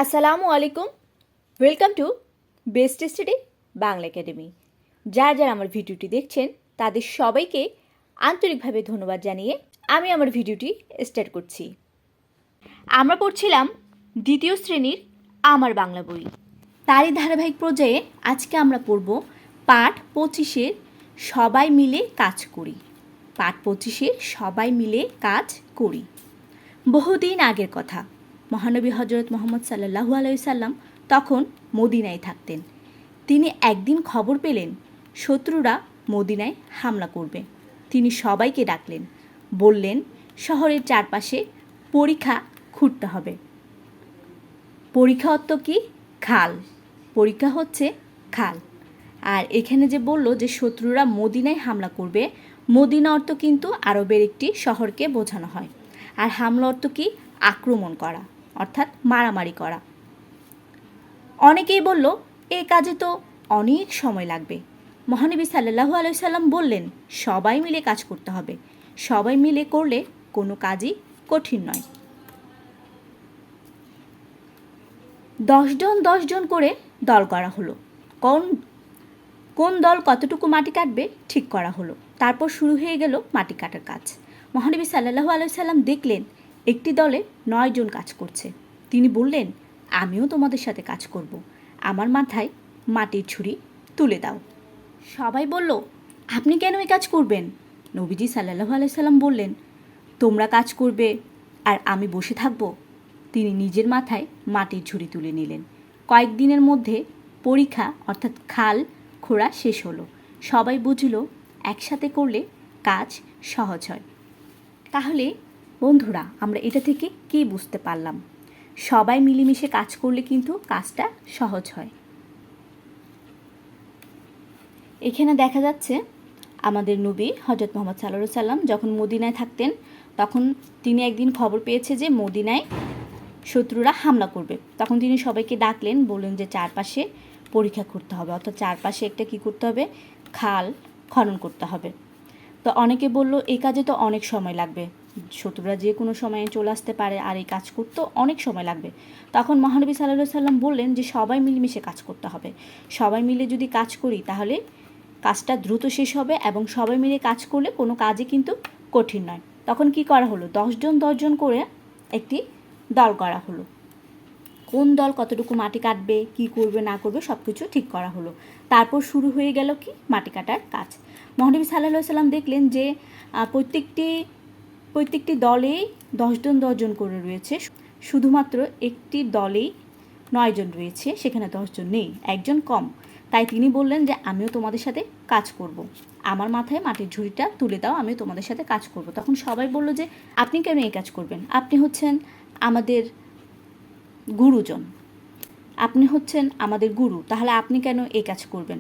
আসসালামু আলাইকুম। Welcome to best study Bangla academy. যারা আমার ভিডিওটি দেখছেন তাদের সবাইকে আন্তরিকভাবে ধন্যবাদ জানিয়ে আমি আমার ভিডিওটি স্টার্ট করছি। আমরা পড়ছিলাম দ্বিতীয় শ্রেণীর আমার বাংলা বই। তারই ধারাবাহিক পর্যায়ে আজকে আমরা পড়ব পাঠ 25-এর সবাই মিলে কাজ করি। পাঠ 25-এর সবাই মিলে কাজ করি। বহুদিন আগের কথা, মহানবী হজরত মোহাম্মদ সাল্লাল্লাহু আলাইহি সাল্লাম তখন মদিনায় থাকতেন। তিনি একদিন খবর পেলেন শত্রুরা মদিনায় হামলা করবে। তিনি সবাইকে ডাকলেন, বললেন শহরের চারপাশে পরিখা খুঁড়তে হবে। পরিখা অর্থ কি? খাল। পরিখা হচ্ছে খাল। আর এখানে যে বলল যে শত্রুরা মদিনায় হামলা করবে, মদিনা অর্থ কিন্তু আরবের একটি শহরকে বোঝানো হয়। আর হামলা অর্থ কি? আক্রমণ করা, অর্থাৎ মারামারি করা। অনেকেই বলল এই কাজে তো অনেক সময় লাগবে। মহানবী সাল্লাল্লাহু আলাইহি সাল্লাম বললেন সবাই মিলে কাজ করতে হবে। সবাই মিলে করলে কোনো কাজই কঠিন নয়। 10 জন করে দল করা হলো। কোন দল কতটুকু মাটি কাটবে ঠিক করা হলো। তারপর শুরু হয়ে গেল মাটি কাটার কাজ। মহানবী সাল্লাল্লাহু আলাইহি সাল্লাম দেখলেন একটি দলে 9 জন কাজ করছে। তিনি বললেন আমিও তোমাদের সাথে কাজ করব। আমার মাথায় মাটির ঝুড়ি তুলে দাও। সবাই বলল আপনি কেন এই কাজ করবেন? নবীজি সাল্লাল্লাহু আলাইহি সাল্লাম বললেন তোমরা কাজ করবে আর আমি বসে থাকব। তিনি নিজের মাথায় মাটির ঝুড়ি তুলে নিলেন। কয়েকদিনের মধ্যে পরীক্ষা অর্থাৎ খাল খোঁড়া শেষ হলো। সবাই বুঝল একসাথে করলে কাজ সহজ হয়। তাহলে বন্ধুরা আমরা এটা থেকে কী বুঝতে পারলাম? সবাই মিলেমিশে কাজ করলে কিন্তু কাজটা সহজ হয়। এখানে দেখা যাচ্ছে আমাদের নবী হজরত মোহাম্মদ সাল্লাল্লাহু আলাইহি সাল্লাম যখন মদিনায় থাকতেন তখন তিনি একদিন খবর পেয়েছে যে মদিনায় শত্রুরা হামলা করবে। তখন তিনি সবাইকে ডাকলেন, বললেন যে চারপাশে পরীক্ষা করতে হবে, অর্থাৎ চারপাশে একটা কী করতে হবে? খাল খনন করতে হবে। তো অনেকে বলল এই কাজে তো অনেক সময় লাগবে, শত্রুরা যে কোনো সময়ে চলে আসতে পারে আর এই কাজ করতেও অনেক সময় লাগবে। তখন মহানবী সাল্লাল্লাহু আলাইহি সাল্লাম বললেন যে সবাই মিলেমিশে কাজ করতে হবে। সবাই মিলে যদি কাজ করি তাহলে কাজটা দ্রুত শেষ হবে এবং সবাই মিলে কাজ করলে কোনো কাজই কিন্তু কঠিন নয়। তখন কি করা হলো? 10 জন করে একটি দল করা হলো। কোন দল কতটুকু মাটি কাটবে, কি করবে না করবে সব কিছু ঠিক করা হলো। তারপর শুরু হয়ে গেল কি? মাটি কাটার কাজ। মহানবী সাল্লাল্লাহু আলাইহি সাল্লাম দেখলেন যে প্রত্যেকটি দলেই 10 জন করে রয়েছে, শুধুমাত্র একটি দলেই 9 জন রয়েছে, সেখানে 10 জন নেই, একজন কম। তাই তিনি বললেন যে আমিও তোমাদের সাথে কাজ করব। আমার মাথায় মাটির ঝুড়িটা তুলে দাও, আমিও তোমাদের সাথে কাজ করব। তখন সবাই বলল যে আপনি কেন এই কাজ করবেন? আপনি হচ্ছেন আমাদের গুরুজন, আপনি হচ্ছেন আমাদের গুরু, তাহলে আপনি কেন এই কাজ করবেন?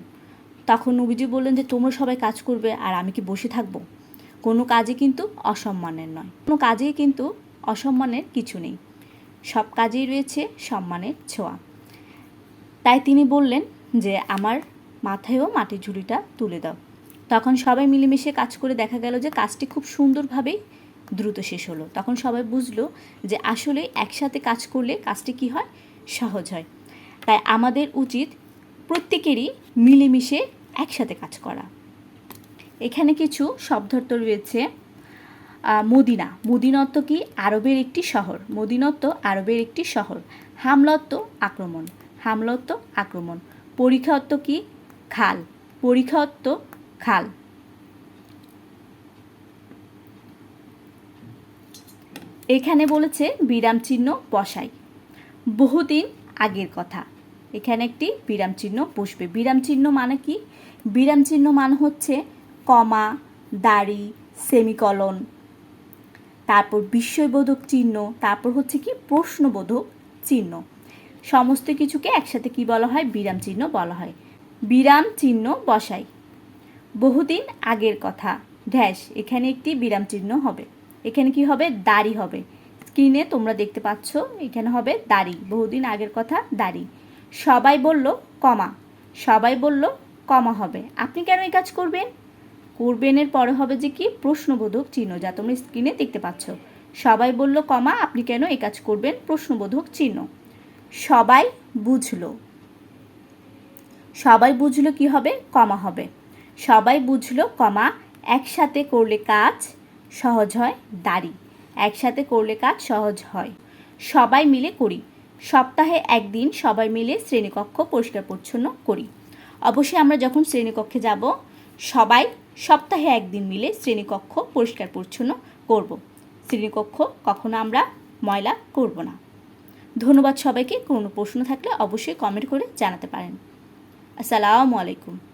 তখন নবীজি বললেন যে তোমরা সবাই কাজ করবে আর আমি কি বসে থাকবো? কোনো কাজই কিন্তু অসম্মানের নয়, কোনো কাজেই কিন্তু অসম্মানের কিছু নেই, সব কাজেই রয়েছে সম্মানের ছোঁয়া। তাই তিনি বললেন যে আমার মাথায়ও মাটির ঝুড়িটা তুলে দাও। তখন সবাই মিলেমিশে কাজ করে দেখা গেল যে কাজটি খুব সুন্দরভাবেই দ্রুত শেষ হলো। তখন সবাই বুঝলো যে আসলে একসাথে কাজ করলে কাজটি কি হয়? সহজ হয়। তাই আমাদের উচিত প্রত্যেকেরই মিলেমিশে একসাথে কাজ করা। এখানে কিছু শব্দার্থ রয়েছে। মদিনা, মদিনা অর্থ কি? আরবের একটি শহর। মদিনা অর্থ আরবের একটি শহর। হামলা অর্থ আক্রমণ, হামলা অর্থ আক্রমণ। পরীক্ষা অর্থ কি? খাল, পরীক্ষা অর্থ খাল। এখানে বলেছে বিরাম চিহ্ন বসাই। বহুদিন আগের কথা, এখানে একটি বিরাম চিহ্ন বসবে। বিরাম চিহ্ন মানে কি? বিরাম চিহ্ন মানে হচ্ছে কমা, দাড়ি, সেমিকলন, তারপর বিস্ময়বোধক চিহ্ন, তারপর হচ্ছে কি প্রশ্নবোধক চিহ্ন। সমস্ত কিছুকে একসাথে কি বলা হয়? বিরাম চিহ্ন বলা হয়। বিরাম চিহ্ন বসাই। বহুদিন আগের কথা ড্যাশ, এখানে একটি বিরাম চিহ্ন হবে। এখানে কি হবে? দাড়ি হবে। স্ক্রিনে তোমরা দেখতে পাচ্ছ এখানে হবে দাড়ি। বহুদিন আগের কথা দাড়ি। সবাই বলল কমা, সবাই বলল কমা হবে। আপনি কেন এই কাজ করবেন? করবেনের পরে হবে যে কি? প্রশ্নবোধক চিহ্ন, যা তোমরা স্ক্রিনে দেখতে পাচ্ছ। সবাই বলল কমা, আপনি কেন এই কাজ করবেন? প্রশ্নবোধক চিহ্ন। সবাই বুঝলো। সবাই বুঝলো কি হবে? কমা হবে। সবাই বুঝলো কমা একসাথে করলে কাজ সহজ হয় দাড়ি। একসাথে করলে কাজ সহজ হয়। সবাই মিলে করি। সপ্তাহে একদিন সবাই মিলে শ্রেণীকক্ষ পরিষ্কার পরিচ্ছন্ন করি। অবশ্যই আমরা যখন শ্রেণীকক্ষে যাব সবাই সপ্তাহে একদিন মিলে শ্রেণীকক্ষ পরিষ্কার পরিচ্ছন্ন করব। শ্রেণীকক্ষ কখনো আমরা ময়লা করব না। ধন্যবাদ সবাইকে। কোনো প্রশ্ন থাকলে অবশ্যই কমেন্ট করে জানাতে পারেন। আসসালামু আলাইকুম।